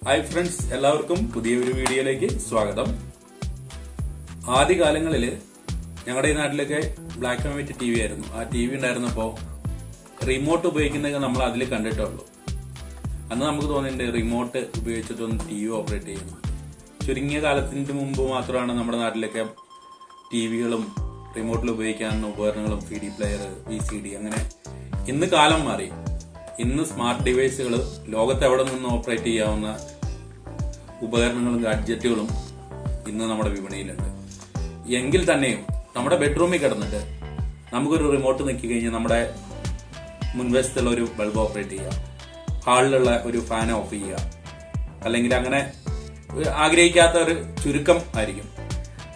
Hi friends, എല്ലാവർക്കും പുതിയൊരു വീഡിയോയിലേക്ക് സ്വാഗതം. ആദ്യകാലങ്ങളിൽ ഞങ്ങളുടെ ഈ നാട്ടിലൊക്കെ ബ്ലാക്ക് ആൻഡ് വൈറ്റ് TV ആയിരുന്നു. ആ TV ഉണ്ടായിരുന്നപ്പോൾ റിമോട്ട് ഉപയോഗിക്കുന്നതൊക്കെ നമ്മൾ അതിൽ കണ്ടിട്ടുള്ളൂ. അന്ന് നമുക്ക് തോന്നിയിട്ടുണ്ട് റിമോട്ട് ഉപയോഗിച്ചിട്ടൊന്ന് TV ഓപ്പറേറ്റ് ചെയ്യുന്നു. ചുരുങ്ങിയ കാലത്തിന് മുമ്പ് മാത്രമാണ് നമ്മുടെ നാട്ടിലൊക്കെ TVകളും റിമോട്ടിൽ ഉപയോഗിക്കാവുന്ന ഉപകരണങ്ങളും CD പ്ലെയർ, VCD അങ്ങനെ. ഇന്ന് കാലം മാറി. ഇന്ന് സ്മാർട്ട് ഡിവൈസുകൾ ലോകത്ത് എവിടെ നിന്ന് ഓപ്പറേറ്റ് ചെയ്യാവുന്ന ഉപകരണങ്ങളും ഗാഡ്ജറ്റുകളും ഇന്ന് നമ്മുടെ വിപണിയിലുണ്ട്. എങ്കിൽ തന്നെയും നമ്മുടെ ബെഡ്റൂമിൽ കിടന്നിട്ട് നമുക്കൊരു റിമോട്ട് നോക്കി കഴിഞ്ഞാൽ നമ്മുടെ മുൻവശത്തുള്ള ഒരു ബൾബ് ഓപ്പറേറ്റ് ചെയ്യുക, ഹാളിലുള്ള ഒരു ഫാൻ ഓഫ് ചെയ്യുക, അല്ലെങ്കിൽ അങ്ങനെ ആഗ്രഹിക്കാത്ത ഒരു ചുരുക്കം ആയിരിക്കും.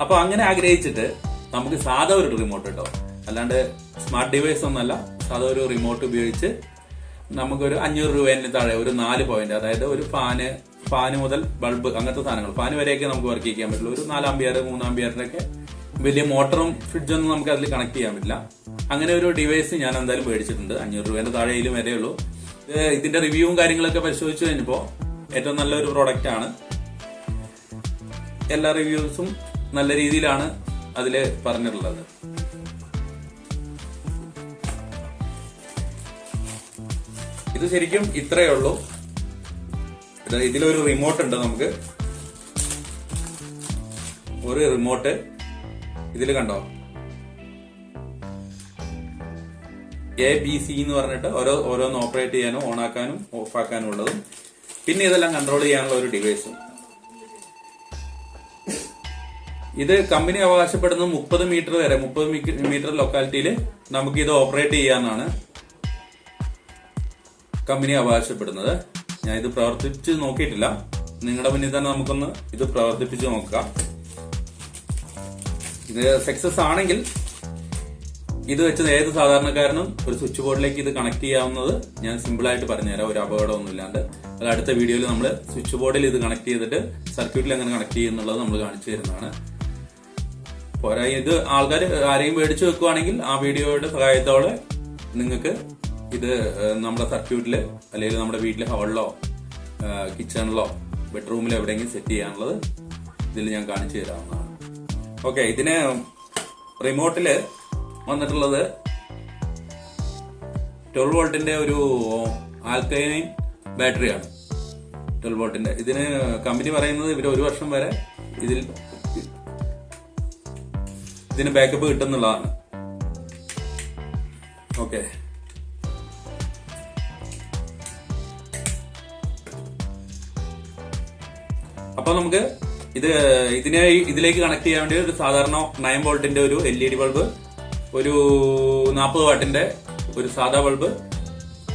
അപ്പൊ അങ്ങനെ ആഗ്രഹിച്ചിട്ട് നമുക്ക് സാധാ ഒരു റിമോട്ട് കേട്ടോ, അല്ലാണ്ട് സ്മാർട്ട് ഡിവൈസ് ഒന്നല്ല, സാധാ ഒരു റിമോട്ട് ഉപയോഗിച്ച് നമുക്കൊരു 500 രൂപേന്റെ താഴെ ഒരു 4 പോയിന്റ്, അതായത് ഒരു ഫാന് മുതൽ ബൾബ് അങ്ങനത്തെ സാധനങ്ങൾ, ഫാന് വരെയൊക്കെ നമുക്ക് വർക്ക് ചെയ്യാൻ പറ്റുള്ളൂ. ഒരു 4 ആമ്പിയർ 3 ആമ്പിയറിന്റെ ഒക്കെ വലിയ മോട്ടറും ഫ്രിഡ്ജൊന്നും നമുക്ക് അതിൽ കണക്ട് ചെയ്യാൻ പറ്റില്ല. അങ്ങനെ ഒരു ഡിവൈസ് ഞാൻ എന്തായാലും മേടിച്ചിട്ടുണ്ട്. 500 രൂപേന്റെ താഴെയിലും വരെയുള്ളൂ. ഇതിന്റെ റിവ്യൂവും കാര്യങ്ങളൊക്കെ പരിശോധിച്ചു കഴിഞ്ഞപ്പോ ഏറ്റവും നല്ലൊരു പ്രോഡക്റ്റ് ആണ്. എല്ലാ റിവ്യൂസും നല്ല രീതിയിലാണ് അതില് പറഞ്ഞിട്ടുള്ളത്. ഇത് ശരിക്കും ഇത്രയേ ഉള്ളൂ. ഇതിലൊരു റിമോട്ട് ഉണ്ട്. നമുക്ക് ഒരു റിമോട്ട് ഇതിൽ കണ്ടോ, ABC എന്ന് പറഞ്ഞിട്ട് ഓരോന്ന് ഓപ്പറേറ്റ് ചെയ്യാനും ഓണാക്കാനും ഓഫ് ആക്കാനും ഉള്ളതും, പിന്നെ ഇതെല്ലാം കൺട്രോൾ ചെയ്യാനുള്ള ഒരു ഡിവൈസും. ഇത് കമ്പനി അവകാശപ്പെടുന്നത് 30 മീറ്റർ വരെ, 30 മീറ്റർ ലൊക്കാലിറ്റിയിൽ നമുക്ക് ഇത് ഓപ്പറേറ്റ് ചെയ്യാന്നാണ് കമ്പനി അവകാശപ്പെടുന്നത്. ഞാൻ ഇത് പ്രവർത്തിപ്പിച്ച് നോക്കിയിട്ടില്ല. നിങ്ങളുടെ മുന്നിൽ തന്നെ നമുക്കൊന്ന് ഇത് പ്രവർത്തിപ്പിച്ച് നോക്കാം. ഇത് സക്സസ് ആണെങ്കിൽ ഇത് വെച്ച് ഏത് സാധാരണക്കാരനും ഒരു സ്വിച്ച് ബോർഡിലേക്ക് ഇത് കണക്ട് ചെയ്യാവുന്നത് ഞാൻ സിമ്പിൾ ആയിട്ട് പറഞ്ഞുതരാം, ഒരു അപകടമൊന്നും ഇല്ലാണ്ട്. അത് അടുത്ത വീഡിയോയിൽ നമ്മൾ സ്വിച്ച് ബോർഡിൽ ഇത് കണക്ട് ചെയ്തിട്ട് സർക്യൂട്ടിൽ എങ്ങനെ കണക്ട് ചെയ്യുന്നുള്ളത് നമ്മൾ കാണിച്ചു തരുന്നതാണ്. പോരാ, ഇത് ആൾക്കാർ ആരെയും മേടിച്ചു വെക്കുവാണെങ്കിൽ ആ വീഡിയോയുടെ സഹായത്തോടെ നിങ്ങൾക്ക് ഇത് നമ്മുടെ സർക്യൂട്ടില് അല്ലെങ്കിൽ നമ്മുടെ വീട്ടിലെ ഹാളിലോ കിച്ചണിലോ ബെഡ്റൂമിലോ എവിടെയെങ്കിലും സെറ്റ് ചെയ്യാനുള്ളത് ഇതിൽ ഞാൻ കാണിച്ചു തരാവുന്നതാണ്. ഓക്കെ, ഇതിന് റിമോട്ടില് വന്നിട്ടുള്ളത് 12 വോൾട്ടിന്റെ ഒരു ആൽക്കലൈൻ ബാറ്ററിയാണ്. 12 വോൾട്ടിന്റെ. ഇതിന് കമ്പനി പറയുന്നത് ഇവര് 1 വർഷം വരെ ഇതിന് ബാക്കപ്പ് കിട്ടുന്നുള്ളതാണ്. ഓക്കെ, അപ്പൊ നമുക്ക് ഇതിലേക്ക് കണക്ട് ചെയ്യാൻ വേണ്ടി ഒരു സാധാരണ 9 വോൾട്ടിന്റെ ഒരു LED ബൾബ്, ഒരു 40 വാട്ടിന്റെ ഒരു സാധാ ബൾബ്,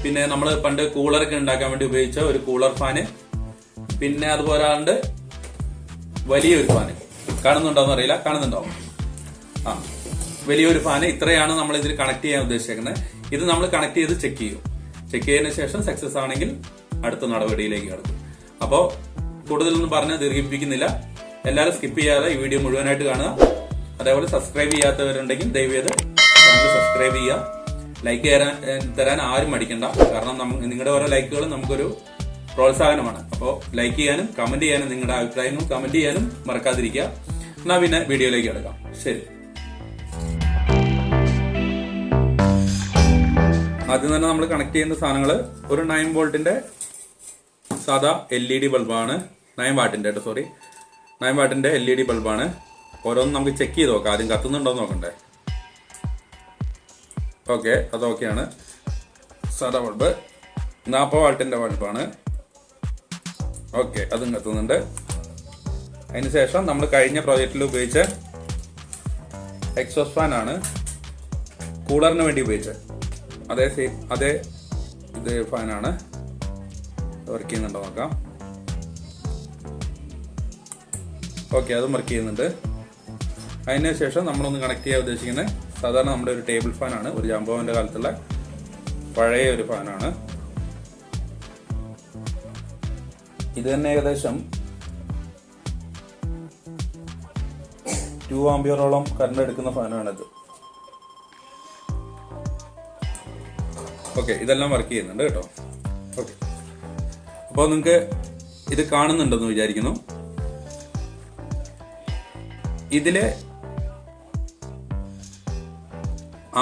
പിന്നെ നമ്മൾ പണ്ട് കൂളറൊക്കെ ഉണ്ടാക്കാൻ വേണ്ടി ഉപയോഗിച്ച ഒരു കൂളർ ഫാന്, പിന്നെ അതുപോലാണ്ട് വലിയൊരു ഫാന്. കാണുന്നുണ്ടോന്ന് അറിയില്ല, കാണുന്നുണ്ടോ? വലിയൊരു ഫാന്. ഇത്രയാണ് നമ്മൾ ഇതിൽ കണക്ട് ചെയ്യാൻ ഉദ്ദേശിക്കുന്നത്. ഇത് നമ്മൾ കണക്ട് ചെയ്ത് ചെക്ക് ചെയ്യും. ചെക്ക് ചെയ്തതിനു ശേഷം സക്സസ് ആണെങ്കിൽ അടുത്ത നടപടിയിലേക്ക് കടക്കും. അപ്പോ കൂടുതലൊന്നും പറഞ്ഞ് ദീർഘിപ്പിക്കുന്നില്ല. എല്ലാവരും സ്കിപ്പ് ചെയ്യാതെ ഈ വീഡിയോ മുഴുവനായിട്ട് കാണുക. അതേപോലെ സബ്സ്ക്രൈബ് ചെയ്യാത്തവരുണ്ടെങ്കിൽ ദയവേത് ചാനൽ സബ്സ്ക്രൈബ് ചെയ്യുക. ലൈക്ക് തരാൻ ആരും മടിക്കണ്ട. കാരണം നിങ്ങളുടെ ഓരോ ലൈക്കുകളും നമുക്കൊരു പ്രോത്സാഹനമാണ്. അപ്പോൾ ലൈക്ക് ചെയ്യാനും കമന്റ് ചെയ്യാനും നിങ്ങളുടെ അഭിപ്രായങ്ങളും കമന്റ് ചെയ്യാനും മറക്കാതിരിക്കുക. എന്നാ പിന്നെ വീഡിയോയിലേക്ക് കിടക്കാം. ശരി, ആദ്യം തന്നെ നമ്മൾ കണക്ട് ചെയ്യുന്ന സാധനങ്ങൾ ഒരു 9 വോൾട്ടിന്റെ സാധാ LED ബൾബാണ്. 9 വാട്ടിന്റെ 9 വാട്ടിന്റെ LED ബൾബാണ്. ഓരോന്നും നമുക്ക് ചെക്ക് ചെയ്ത് നോക്കാം. ആദ്യം കത്തുന്നുണ്ടോ നോക്കണ്ടേ. ഓക്കെ, അതൊക്കെയാണ്. സാധാ ബൾബ് 40 വാട്ടിന്റെ ബൾബാണ്. ഓക്കെ, അതും കത്തുന്നുണ്ട്. അതിനുശേഷം നമ്മൾ കഴിഞ്ഞ പ്രോജക്റ്റിൽ ഉപയോഗിച്ച എക്സോസ്റ്റ് ഫാൻ ആണ്, കൂളറിന് വേണ്ടി ഉപയോഗിച്ചത്. അതേ ഇത് ഫാനാണ്. വർക്ക് ചെയ്യുന്നുണ്ടോ നോക്കാം. ഓക്കെ, അതും വർക്ക് ചെയ്യുന്നുണ്ട്. അതിന് ശേഷം നമ്മളൊന്ന് കണക്ട് ചെയ്യാൻ ഉദ്ദേശിക്കുന്നത് സാധാരണ നമ്മുടെ ഒരു ടേബിൾ ഫാനാണ്. ഒരു ജാംബോവിന്റെ കാലത്തുള്ള പഴയ ഒരു ഫാനാണ്. ഇത് തന്നെ ഏകദേശം 2 ആമ്പിയറോളം കറണ്ട് എടുക്കുന്ന ഫാനാണിത്. ഓക്കെ, ഇതെല്ലാം വർക്ക് ചെയ്യുന്നുണ്ട് കേട്ടോ. ഓക്കെ, അപ്പോൾ നിങ്ങൾക്ക് ഇത് കാണുന്നുണ്ടെന്ന് വിചാരിക്കുന്നു. ഇതില്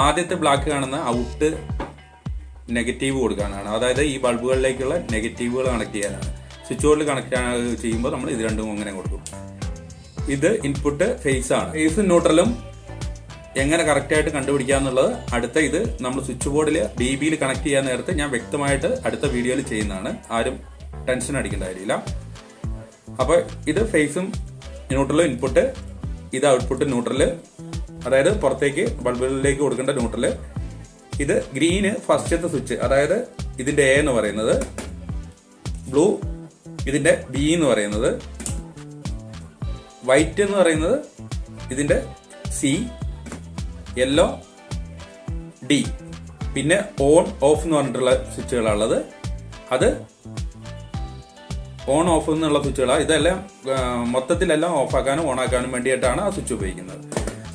ആദ്യത്തെ ബ്ലാക്ക് കാണുന്ന ഔട്ട് നെഗറ്റീവ് കൊടുക്കാനാണ്. അതായത് ഈ ബൾബുകളിലേക്കുള്ള നെഗറ്റീവുകൾ കണക്ട് ചെയ്യാനാണ്. സ്വിച്ച് ബോർഡിൽ കണക്ട് ചെയ്യുമ്പോൾ നമ്മൾ ഇത് രണ്ടും അങ്ങനെ കൊടുക്കും. ഇത് ഇൻപുട്ട് ഫേസ് ആണ്. ഫേസും ന്യൂട്രലും എങ്ങനെ കറക്റ്റ് ആയിട്ട് കണ്ടുപിടിക്കാന്നുള്ളത് അടുത്ത ഇത് നമ്മൾ സ്വിച്ച് ബോർഡിൽ DBയിൽ കണക്ട് ചെയ്യാൻ നേരത്ത് ഞാൻ വ്യക്തമായിട്ട് അടുത്ത വീഡിയോയിൽ ചെയ്യുന്നതാണ്. ആരും ടെൻഷൻ അടിക്കേണ്ട കാര്യമില്ല. അപ്പൊ ഇത് ഫേസും ന്യൂട്രലും ഇൻപുട്ട്, ഇത് ഔട്ട്പുട്ട് ന്യൂട്രല്, അതായത് പുറത്തേക്ക് ബൾബുകളിലേക്ക് കൊടുക്കേണ്ട ന്യൂട്രല്. ഇത് ഗ്രീന് ഫസ്റ്റത്തെ സ്വിച്ച്, അതായത് ഇതിന്റെ A എന്ന് പറയുന്നത്, ബ്ലൂ ഇതിന്റെ B എന്ന് പറയുന്നത്, വൈറ്റ് എന്ന് പറയുന്നത് ഇതിന്റെ C, യെല്ലോ D, പിന്നെ ഓൺ ഓഫ് എന്ന് പറഞ്ഞിട്ടുള്ള സ്വിച്ചുകളാണുള്ളത്. അത് ഓൺ ഓഫ് എന്നുള്ള സ്വിച്ചുകളാണ്. ഇതെല്ലാം മൊത്തത്തിലെല്ലാം ഓഫ് ആക്കാനും ഓൺ ആക്കാനും വേണ്ടിയിട്ടാണ് ആ സ്വിച്ച് ഉപയോഗിക്കുന്നത്.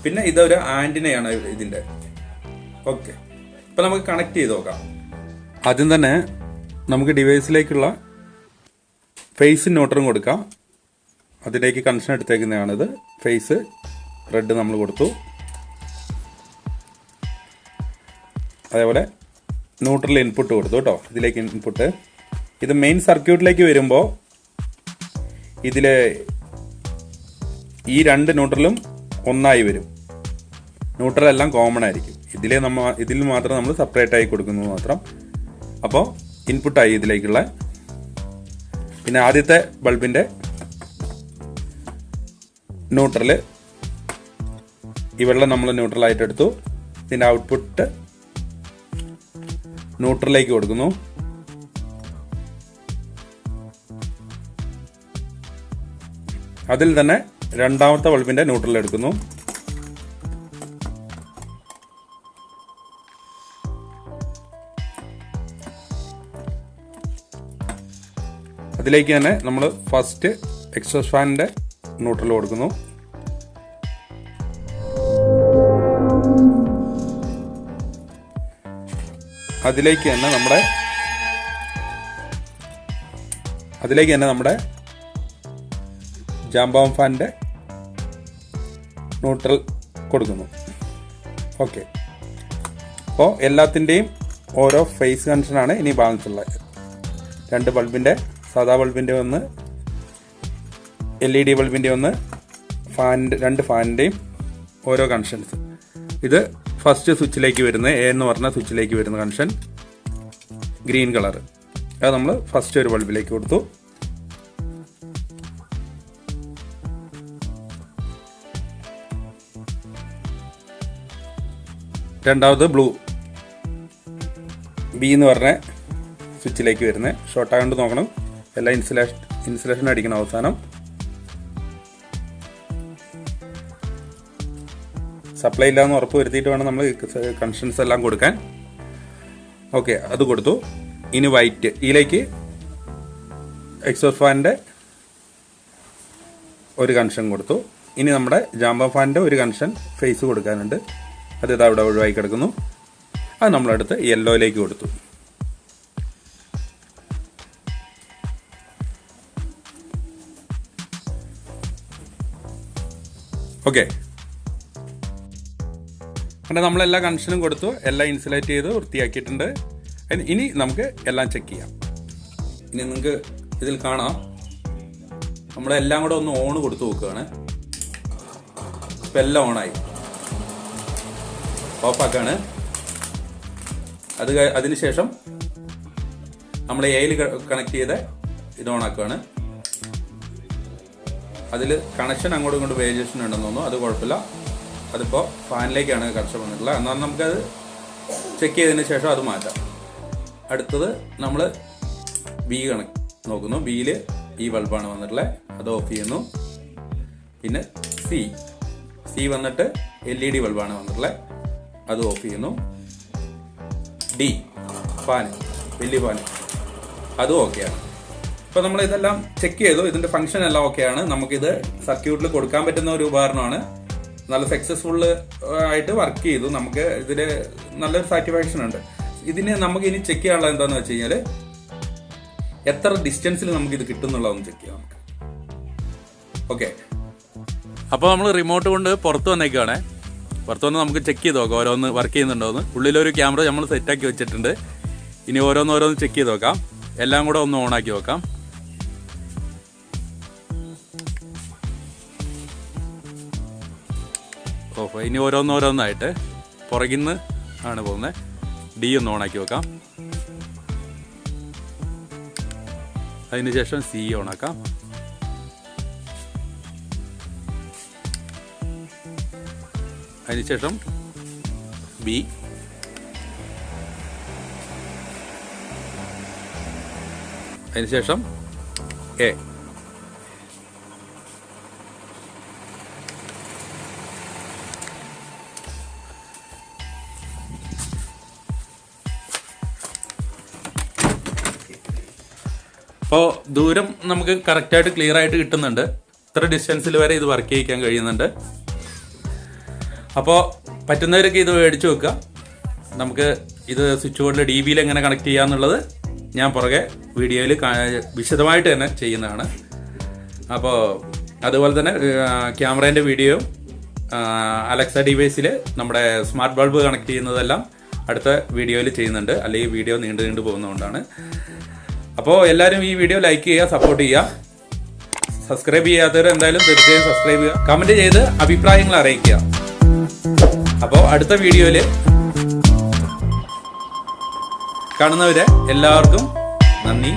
പിന്നെ ഇതൊരു ആന്റിനയാണ് ഇതിന്റെ. ഓക്കെ, ഇപ്പൊ നമുക്ക് കണക്ട് ചെയ്ത് നോക്കാം. ആദ്യം തന്നെ നമുക്ക് ഡിവൈസിലേക്കുള്ള ഫേസ് ന്യൂട്രലും കൊടുക്കാം. അതിലേക്ക് കണക്ഷൻ എടുത്തേക്കുന്നതാണിത്. ഫേസ് റെഡ് നമ്മൾ കൊടുത്തു. അതേപോലെ ന്യൂട്രൽ ഇൻപുട്ട് കൊടുത്തു കേട്ടോ. ഇതിലേക്ക് ഇൻപുട്ട്. ഇത് മെയിൻ സർക്യൂട്ടിലേക്ക് വരുമ്പോൾ ഇതില് ഈ രണ്ട് ന്യൂട്രലും ഒന്നായി വരും. ന്യൂട്രൽ എല്ലാം കോമൺ ആയിരിക്കും. ഇതിൽ മാത്രം നമ്മൾ സെപ്പറേറ്റ് ആയി കൊടുക്കുന്നു മാത്രം. അപ്പോൾ ഇൻപുട്ടായി ഇതിലേക്കുള്ള. പിന്നെ ആദ്യത്തെ ബൾബിന്റെ ന്യൂട്രല് ഈ വെള്ളം നമ്മൾ ന്യൂട്രലായിട്ട് എടുത്തു. ഇതിന്റെ ഔട്ട്പുട്ട് ന്യൂട്രലിലേക്ക് കൊടുക്കുന്നു. അതിൽ തന്നെ രണ്ടാമത്തെ ബൾബിന്റെ ന്യൂട്രൽ എടുക്കുന്നു. അതിലേക്ക് തന്നെ നമ്മൾ ഫസ്റ്റ് എക്സോസ്റ്റ് ഫാനിന്റെ ന്യൂട്രൽ കൊടുക്കുന്നു. അതിലേക്ക് തന്നെ നമ്മുടെ ജാംബോം ഫാനിന്റെ ന്യൂട്രൽ കൊടുക്കുന്നു. ഓക്കെ, അപ്പോൾ എല്ലാത്തിൻ്റെയും ഓരോ ഫേസ് കണക്ഷനാണ് ഇനി ബാലൻസ് ഉള്ളത്. രണ്ട് ബൾബിന്റെ, സാധാ ബൾബിന്റെ ഒന്ന്, LED ബൾബിന്റെ ഒന്ന്, രണ്ട് ഫാനിന്റെയും ഓരോ കണക്ഷൻസ്. ഇത് ഫസ്റ്റ് സ്വിച്ചിലേക്ക് വരുന്ന A എന്ന് പറഞ്ഞ സ്വിച്ചിലേക്ക് വരുന്ന കണക്ഷൻ ഗ്രീൻ കളർ. അത് നമ്മൾ ഫസ്റ്റ് ഒരു ബൾബിലേക്ക് കൊടുത്തു. രണ്ടാമത് ബ്ലൂ B എന്ന് പറഞ്ഞ സ്വിച്ചിലേക്ക് വരുന്നത്. ഷോർട്ട് ആയതുകൊണ്ട് നോക്കണം, എല്ലാം ഇൻസുലേഷൻ അടിക്കണം അവസാനം. സപ്ലൈ ഇല്ലാന്ന് ഉറപ്പ് വരുത്തിയിട്ട് വേണം നമ്മൾ കണക്ഷൻസ് എല്ലാം കൊടുക്കാൻ. ഓക്കെ, അത് കൊടുത്തു. ഇനി വൈറ്റ്, ഇതിലേക്ക് എക്സോസ്റ്റ് ഫാനിന്റെ ഒരു കണക്ഷൻ കൊടുത്തു. ഇനി നമ്മുടെ ജാംബോ ഫാനിന്റെ ഒരു കണക്ഷൻ ഫേസ് കൊടുക്കാനുണ്ട്. അത് ഇതാ അവിടെ ഒഴിവായി കിടക്കുന്നു. അത് നമ്മളെടുത്ത് യെല്ലോയിലേക്ക് കൊടുത്തു. ഓക്കെ, അങ്ങനെ നമ്മളെല്ലാ കണക്ഷനും കൊടുത്തു, എല്ലാം ഇൻസുലേറ്റ് ചെയ്ത് വൃത്തിയാക്കിയിട്ടുണ്ട്. ഇനി നമുക്ക് എല്ലാം ചെക്ക് ചെയ്യാം. ഇനി നിങ്ങൾക്ക് ഇതിൽ കാണാം, നമ്മളെല്ലാം കൂടെ ഒന്ന് ഓൺ കൊടുത്തു നോക്കുകയാണ്. ഇപ്പം എല്ലാം ഓണായി. ഓഫാക്കാണ്. അതിനുശേഷം നമ്മൾ എയിൽ കണക്ട് ചെയ്ത് ഇത് ഓണാക്കുകയാണ്. അതിൽ കണക്ഷൻ അങ്ങോട്ടും ഇങ്ങോട്ടും വേരിയേഷൻ ഉണ്ടെന്ന് തോന്നുന്നു. അത് കുഴപ്പമില്ല. അതിപ്പോൾ ഫാനിലേക്കാണ് കണക്ഷൻ വന്നിട്ടുള്ളത്. എന്നാൽ നമുക്കത് ചെക്ക് ചെയ്തതിന് ശേഷം അത് മാറ്റാം. അടുത്തത് നമ്മൾ B നോക്കുന്നു. Bയിൽ ഈ ബൾബാണ് വന്നിട്ടുള്ളത്. അത് ഓഫ് ചെയ്യുന്നു. പിന്നെ C വന്നിട്ട് LED ബൾബാണ് വന്നിട്ടുള്ളത്. അത് ഓഫ് ചെയ്യുന്നു. D ഫാൻ, വലിയ ഫാൻ, അതും ഓക്കെയാണ്. ഇപ്പോൾ നമ്മൾ ഇതെല്ലാം ചെക്ക് ചെയ്തു. ഇതിന്റെ ഫംഗ്ഷൻ എല്ലാം ഓക്കെയാണ്. നമുക്കിത് സർക്യൂട്ടിൽ കൊടുക്കാൻ പറ്റുന്ന ഒരു ഉപകരണമാണ്. നല്ല സക്സസ്ഫുൾ ആയിട്ട് വർക്ക് ചെയ്തു. നമുക്ക് ഇതിൽ നല്ലൊരു സാറ്റിസ്ഫാക്ഷൻ ഉണ്ട്. ഇതിന് നമുക്ക് ഇനി ചെക്ക് ചെയ്യാനുള്ളത് എന്താണെന്ന് വെച്ച് കഴിഞ്ഞാൽ എത്ര ഡിസ്റ്റൻസിൽ നമുക്ക് ഇത് കിട്ടുന്നുള്ളതൊന്ന് ചെക്ക് ചെയ്യാം നമുക്ക്. ഓക്കെ, അപ്പോൾ നമ്മൾ റിമോട്ട് കൊണ്ട് പുറത്ത് വന്നേക്കാണേ. പുറത്ത് വന്ന് നമുക്ക് ചെക്ക് ചെയ്ത് നോക്കാം ഓരോന്ന് വർക്ക് ചെയ്യുന്നുണ്ടോയെന്ന്. ഉള്ളിലൊരു ക്യാമറ നമ്മൾ സെറ്റാക്കി വെച്ചിട്ടുണ്ട്. ഇനി ഓരോന്ന് ചെക്ക് ചെയ്ത് നോക്കാം. എല്ലാം കൂടെ ഒന്ന് ഓണാക്കി നോക്കാം. ഓഫ്. ഇനി ഓരോന്നായിട്ട് പുറകിൽ നിന്ന് ആണ് പോകുന്നത്. ഡി ഒന്ന് ഓണാക്കി വെക്കാം. അതിനുശേഷം സി ഓണാക്കാം. അതിനുശേഷം ബി, അതിനുശേഷം എ. അപ്പോൾ ദൂരം നമുക്ക് കറക്റ്റായിട്ട് ക്ലിയർ ആയിട്ട് കിട്ടുന്നുണ്ട്. ഇത്ര ഡിസ്റ്റൻസിൽ വരെ ഇത് വർക്ക് ചെയ്യിക്കാൻ കഴിയുന്നുണ്ട്. അപ്പോൾ പറ്റുന്നവരൊക്കെ ഇത് മേടിച്ചു വെക്കുക. നമുക്ക് ഇത് സ്വിച്ച് ബോർഡിൽ ഡി ബിയിൽ എങ്ങനെ കണക്ട് ചെയ്യാന്നുള്ളത് ഞാൻ പുറകെ വീഡിയോയിൽ വിശദമായിട്ട് തന്നെ ചെയ്യുന്നതാണ്. അപ്പോൾ അതുപോലെ തന്നെ ക്യാമറേൻ്റെ വീഡിയോ, അലക്സ ഡിവൈസിൽ നമ്മുടെ സ്മാർട്ട് ബൾബ് കണക്ട് ചെയ്യുന്നതെല്ലാം അടുത്ത വീഡിയോയിൽ ചെയ്യുന്നുണ്ട്. അല്ലെങ്കിൽ വീഡിയോ നീണ്ടു പോകുന്നതുകൊണ്ടാണ്. അപ്പോൾ എല്ലാവരും ഈ വീഡിയോ ലൈക്ക് ചെയ്യുക, സപ്പോർട്ട് ചെയ്യുക. സബ്സ്ക്രൈബ് ചെയ്യാത്തവർ എന്തായാലും തീർച്ചയായും സബ്സ്ക്രൈബ് ചെയ്യുക. കമൻറ്റ് ചെയ്ത് അഭിപ്രായങ്ങൾ അറിയിക്കുക. അപ്പോൾ അടുത്ത വീഡിയോയിൽ കാണുന്നവരെ എല്ലാവർക്കും നന്ദി.